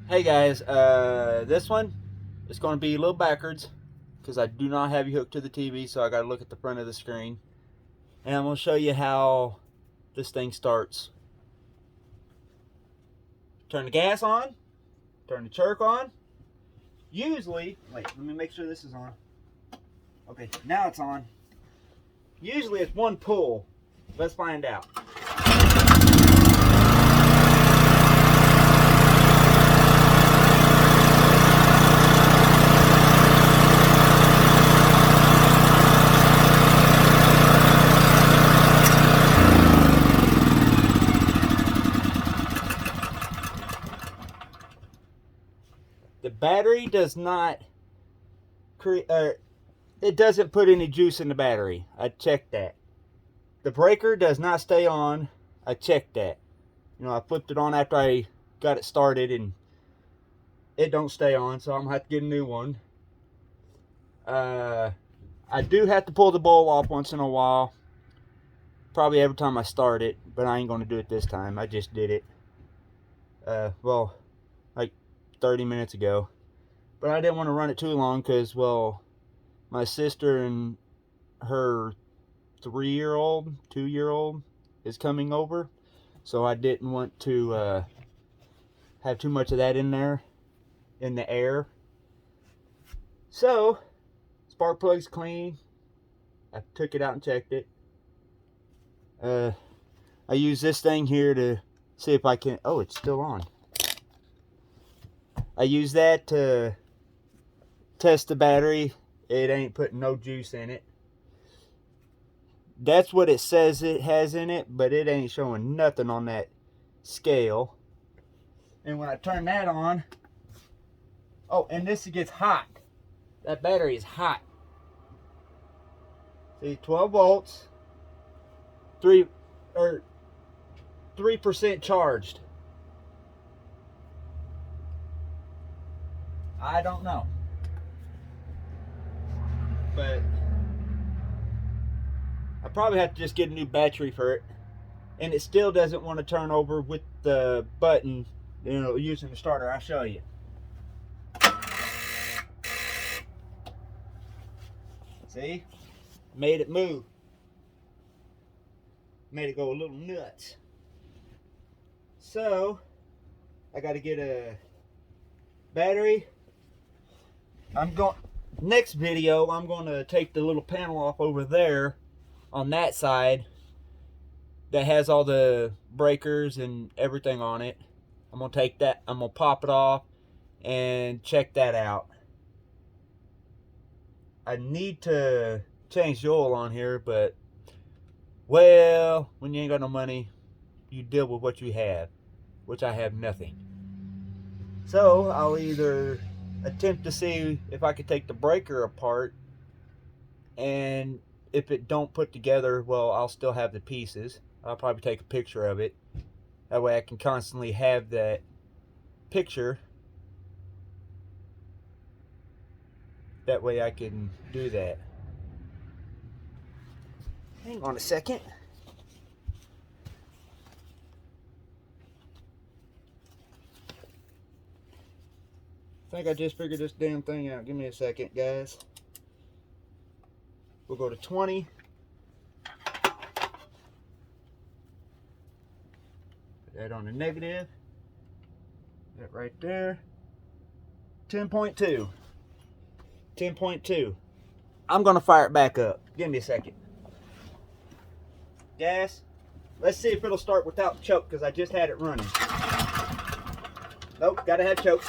Hey guys, this one is going to be a little backwards because I do not have you hooked to the TV, so I got to look at the front of the screen. And I'm going to show you how this thing starts. Turn the gas on, turn the chirk on. Usually, wait, let me make sure this is on. Okay, now it's on. Usually it's one pull. Let's find out. The battery does not create, it doesn't put any juice in the battery. I checked that. The breaker does not stay on. I checked that. You know, I flipped it on after I got it started and it don't stay on, so I'm gonna have to get a new one. I do have to pull the bowl off once in a while. Probably every time I start it, but I ain't gonna do it this time. I just did it. Well, like 30 minutes ago. But I didn't want to run it too long because, well, my sister and her 3-year-old, 2-year-old is coming over. So I didn't want to have too much of that in there, in the air. So, spark plug's clean. I took it out and checked it. I use this thing here to see if I can, oh, it's still on. I use that to test the battery. It ain't putting no juice in it. That's what it says it has in it, but it ain't showing nothing on that scale. And when I turn that on, oh, and this gets hot. That battery is hot. See, 12 volts, 3% charged. I don't know, but I probably have to just get a new battery for it. And it still doesn't want to turn over with the button, you know, using the starter. I'll show you. See? Made it move. Made it go a little nuts. So, I got to get a battery. Next video, I'm going to take the little panel off over there on that side that has all the breakers and everything on it. I'm going to take that, I'm going to pop it off and check that out. I need to change the oil on here, but, well, when you ain't got no money, you deal with what you have, which I have nothing. So, I'll either attempt to see if I could take the breaker apart, and if it don't put together, well, I'll still have the pieces. I'll probably take a picture of it. That way I can constantly have that picture. That way I can do that. Hang on a second. I think I just figured this damn thing out. Give me a second, guys. We'll go to 20. Put that on the negative. That right there. 10.2. 10.2. I'm going to fire it back up. Give me a second. Gas. Let's see if it'll start without choke, because I just had it running. Nope, gotta have choke.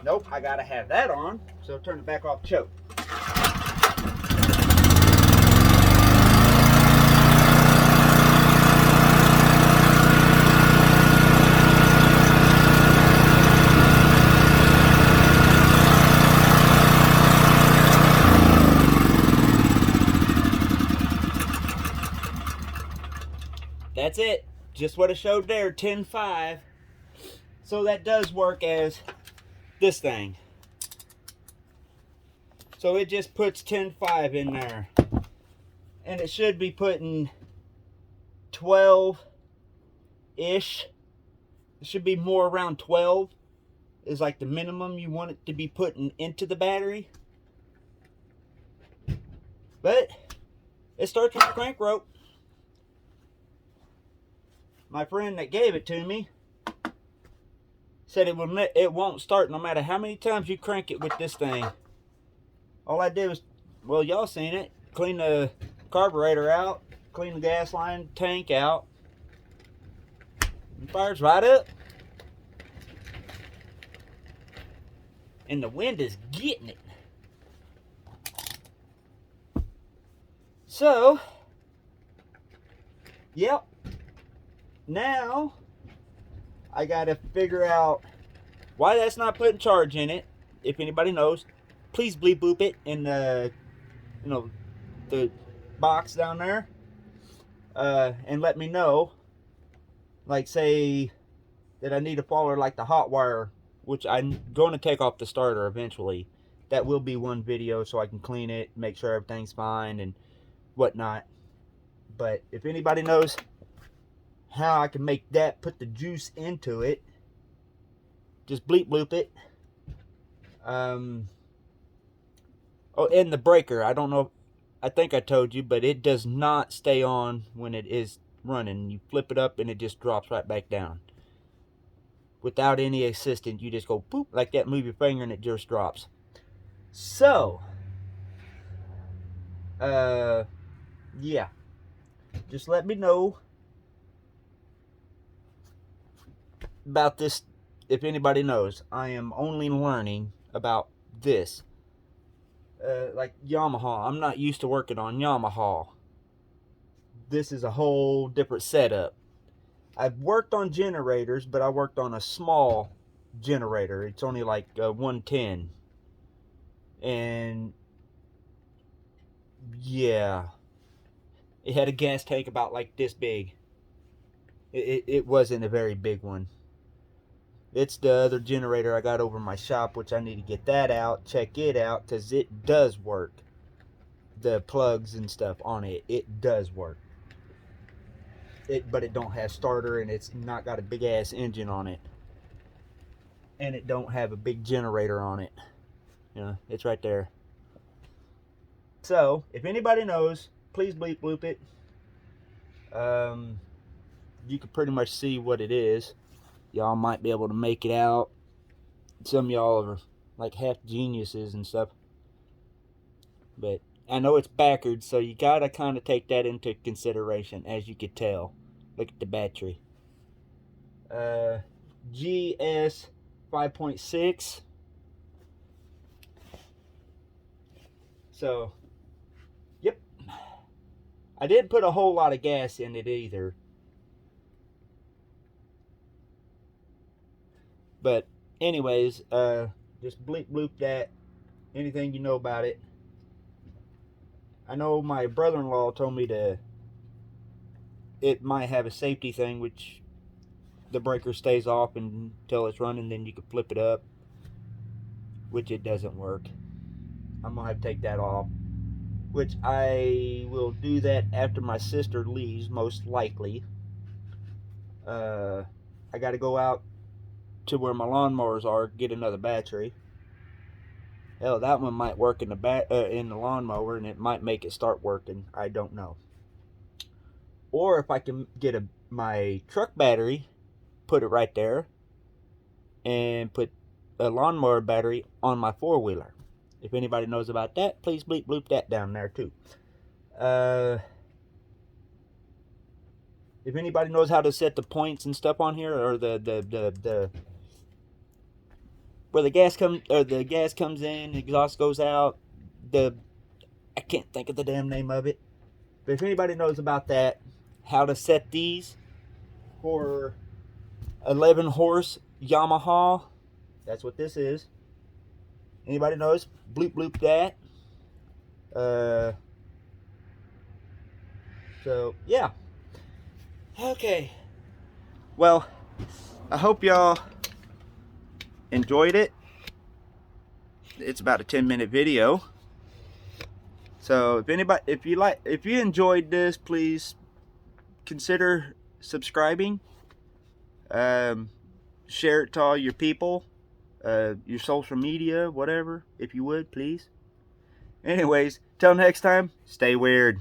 Nope, I gotta have that on, so turn it back off choke. That's it. Just what it showed there, 10.5. So that does work as this thing. So it just puts 10.5 in there. And it should be putting 12-ish. It should be more around 12. is like the minimum you want it to be putting into the battery. But it starts with the crank rope. My friend that gave it to me said it won't start no matter how many times you crank it with this thing. All I did was, well, y'all seen it, clean the carburetor out, clean the gas line tank out, and fires right up. And the wind is getting it. So, yep. Now, I gotta figure out why that's not putting charge in it. If anybody knows, please bleep boop it in the, the box down there, and let me know. Like, say that I need to follow like the hot wire, which I'm going to take off the starter eventually. That will be one video so I can clean it, make sure everything's fine and whatnot. But if anybody knows how I can make that, put the juice into it, just bleep bloop it. Oh, and the breaker, I don't know, I think I told you, but it does not stay on when it is running. You flip it up and it just drops right back down without any assistance. You just go poop like that, move your finger and it just drops. So yeah, just let me know about this. If anybody knows, I am only learning about this. Like Yamaha, I'm not used to working on Yamaha. This is a whole different setup. I've worked on generators, but I worked on a small generator. It's only like 110. And yeah, it had a gas tank about like this big. It wasn't a very big one. It's the other generator I got over in my shop, which I need to get that out, check it out, because it does work. The plugs and stuff on it, it does work. But it don't have starter, and it's not got a big ass engine on it. And it don't have a big generator on it. It's right there. So, if anybody knows, please bleep bloop it. You can pretty much see what it is. Y'all might be able to make it out. Some of y'all are like half geniuses and stuff. But I know it's backwards, so you gotta kind of take that into consideration, as you could tell. Look at the battery. GS 5.6. So, yep. I didn't put a whole lot of gas in it either. But anyways, just bleep bloop that. Anything you know about it. I know my brother-in-law told me it might have a safety thing, which the breaker stays off until it's running, then you can flip it up, which it doesn't work. I'm gonna have to take that off, which I will do that after my sister leaves, most likely. I gotta go out to where my lawnmowers are, get another battery. Hell, that one might work in the lawnmower, and it might make it start working. I don't know. Or if I can get my truck battery, put it right there, and put a lawnmower battery on my four-wheeler. If anybody knows about that, please bleep bloop that down there too. If anybody knows how to set the points and stuff on here, or the where the gas comes in, the exhaust goes out. I can't think of the damn name of it. But if anybody knows about that, how to set these for 11 horse Yamaha, that's what this is. Anybody knows? Bloop bloop that. So yeah. Okay. Well, I hope y'all enjoyed it. It's about a 10-minute video. So if you enjoyed this, please consider subscribing. Share it to all your people. your social media, whatever, if you would, please. Anyways, till next time, stay weird.